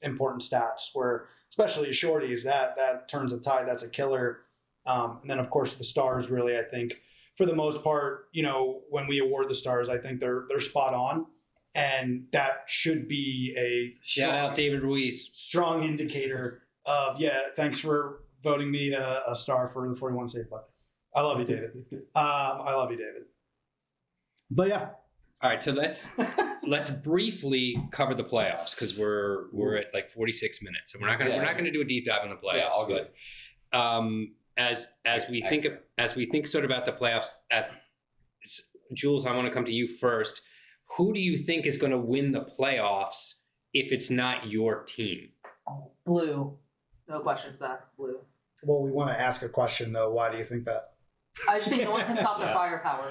E: important stats where, especially shorties, that turns the tide. That's a killer. And then of course the stars really, I think for the most part, when we award the stars, I think they're spot on. And that should be a
C: shout out David Ruiz,
E: strong indicator of, thanks for voting me a star for the 41 save play. I love you, David. I love you, David. But yeah.
C: All right, so let's briefly cover the playoffs because we're at like 46 minutes, so we're not gonna do a deep dive on the playoffs.
D: Yeah, all good.
C: But as we think sort of about the playoffs, Jules, I want to come to you first. Who do you think is going to win the playoffs if it's not your team?
B: Blue. No questions asked, blue.
E: Well, we want to ask a question though. Why do you think that?
B: I just think no one can stop their firepower.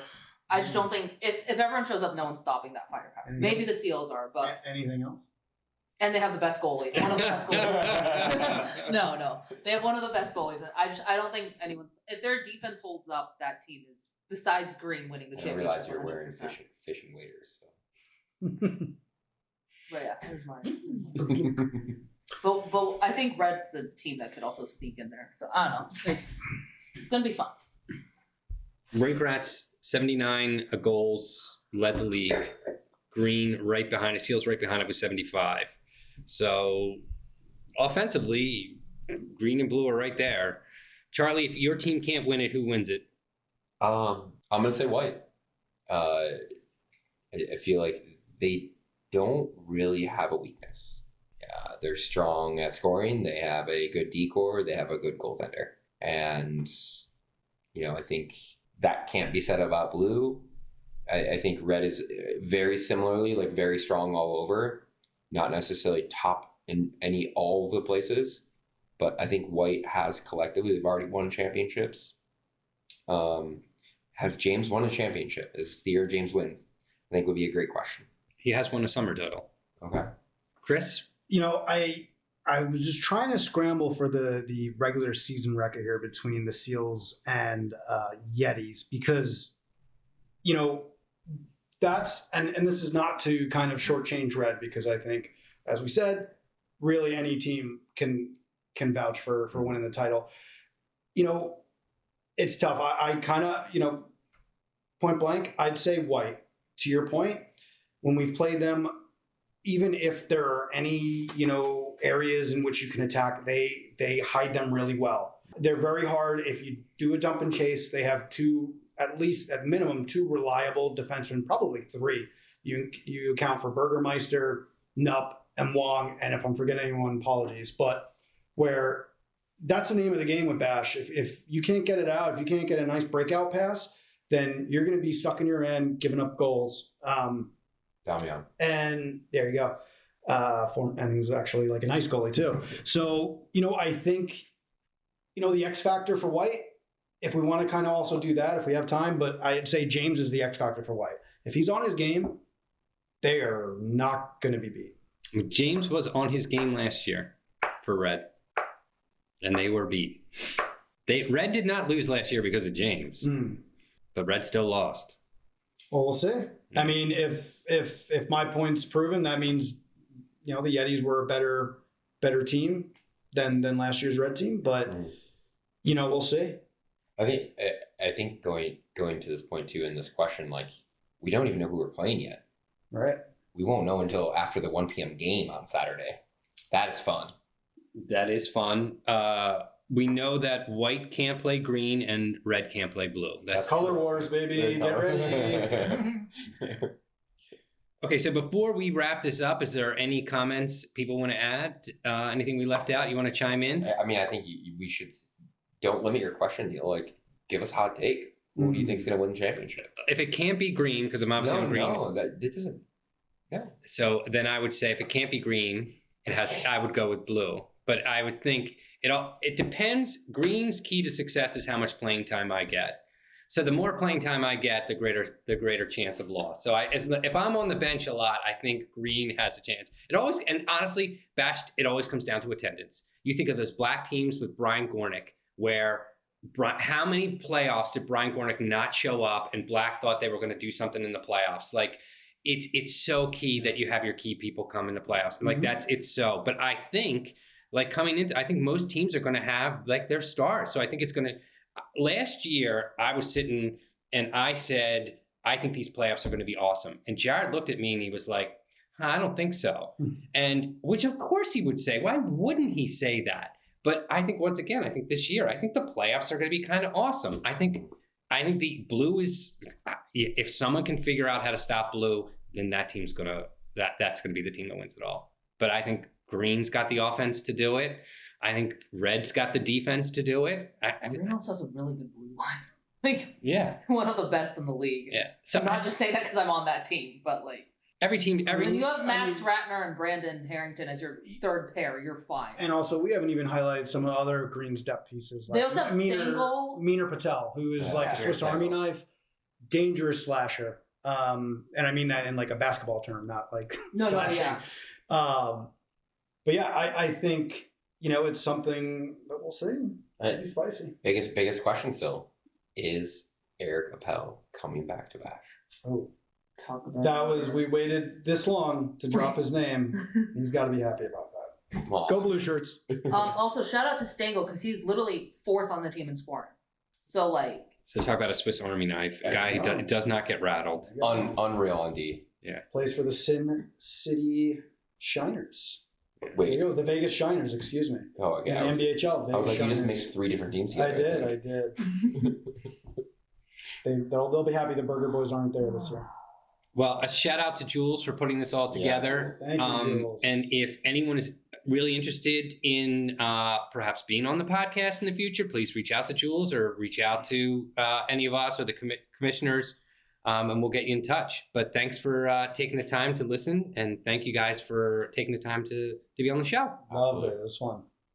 B: I just don't think if everyone shows up, no one's stopping that firepower. Maybe the Seals are, but
E: anything else?
B: And they have the best goalie. One of the best goalies. No. They have one of the best goalies. I don't think anyone's if their defense holds up, that team is besides Green winning the
D: I
B: championship.
D: realize you're
B: 100%.
D: wearing fishing waders. So.
B: But yeah, here's mine. But I think Red's a team that could also sneak in there. So I don't know. It's gonna be fun.
C: Regretzkys 79 goals, led the league. Green right behind it. Seals right behind it with 75. So offensively, Green and Blue are right there. Charlie, if your team can't win it, who wins it?
D: I'm gonna say White. I feel like they don't really have a weakness. They're strong at scoring. They have a good decor. They have a good goaltender, and I think that can't be said about Blue. I think Red is very similarly like very strong all over, not necessarily top in all of the places, but I think White has collectively, they've already won championships. Has James won a championship? Is this the year James wins? I think would be a great question.
C: He has won a summer total.
D: Okay.
C: Chris?
E: I was just trying to scramble for the regular season record here between the Seals and Yetis because, that's and this is not to kind of shortchange Red because I think, as we said, really any team can vouch for winning the title. It's tough. I kind of, point blank, I'd say White. To your point, when we've played them, even if there are any, areas in which you can attack, they hide them really well. They're very hard. If you do a dump and chase, they have at minimum two reliable defensemen, probably three. You account for Burgermeister, Nupp, and Wong, and if I'm forgetting anyone, apologies. But where that's the name of the game with Bash. If you can't get it out, if you can't get a nice breakout pass, then you're going to be stuck in your end, giving up goals.
D: Damian.
E: And there you go. And he was actually like a nice goalie too. So, I think, the X factor for White, if we want to kind of also do that, if we have time, but I'd say James is the X factor for White. If he's on his game, they are not going to be beat.
C: James was on his game last year for Red, and they were beat. Red did not lose last year because of James, but Red still lost.
E: Well, we'll see. I mean, if my point's proven, that means, the Yetis were a better team than last year's Red team. But, we'll see.
D: I think going to this point too in this question, like we don't even know who we're playing yet.
E: Right.
D: We won't know until after the 1 p.m. game on Saturday. That is fun.
C: That is fun. We know that White can't play Green and Red can't play Blue.
E: That's Color Wars, baby. Get ready.
C: Okay, so before we wrap this up, is there any comments people want to add? Anything we left out? You want to chime in?
D: I mean, I think we should don't limit your question. Give us a hot take. Who do you think is going to win the championship?
C: If it can't be Green, because I'm obviously on Green.
D: No, that doesn't. No.
C: So then I would say if it can't be Green, I would go with Blue. But I would think it depends. Green's key to success is how much playing time I get. So the more playing time I get, the greater chance of loss. So if I'm on the bench a lot, I think Green has a chance. And honestly, it always comes down to attendance. You think of those black teams with Brian Gornick, where how many playoffs did Brian Gornick not show up and Black thought they were going to do something in the playoffs? Like it's so key that you have your key people come in the playoffs. Like but I think I think most teams are going to have like their stars. So I think it's going to. Last year, I was sitting and I said, I think these playoffs are going to be awesome. And Jared looked at me and he was like, I don't think so. And which, of course, he would say. Why wouldn't he say that? But I think once again, I think this year, I think the playoffs are going to be kind of awesome. I think the blue is, if someone can figure out how to stop blue, then that's going to be the team that wins it all. But I think green's got the offense to do it. I think red's got the defense to do it.
B: Green also has a really good blue line. Like,
C: yeah,
B: one of the best in the league.
C: yeah.
B: So I'm not just saying that because I'm on that team, but like
C: every team,
B: when you have Max Ratner and Brandon Harrington as your third pair, you're fine.
E: And also, we haven't even highlighted some of the other Green's depth pieces. Like
B: they also have Stengel.
E: Meaner Patel, who is like a Swiss Army knife, dangerous slasher. And I mean that in like a basketball term, not like slashing. But yeah, I think, it's something that we'll see. It'll be spicy.
D: Biggest question still, is Eric Appel coming back to Bash?
E: Oh. We waited this long to drop his name. He's got to be happy about that.
D: Well,
E: Go Blue Shirts.
B: Also, shout out to Stengel because he's literally 4th on the team in scoring. So
C: talk about a Swiss Army knife. A guy who does not get rattled.
D: Unreal on D.
C: Yeah.
E: Plays for the Sin City Shiners.
D: Wait.
E: There you go, the Vegas Shiners, excuse me.
D: Oh, okay.
E: In the NBHL. Vegas
D: I was like,
E: Shiners.
D: you just mixed 3 different teams together.
E: I did. They'll be happy the Burger Boys aren't there this year.
C: Well, a shout out to Jules for putting this all together.
E: Thank you, Jules.
C: And if anyone is really interested in perhaps being on the podcast in the future, please reach out to Jules or reach out to any of us or the commissioners, and we'll get you in touch. But thanks for taking the time to listen, and thank you guys for taking the time to be on the show.
E: Loved it. It was fun.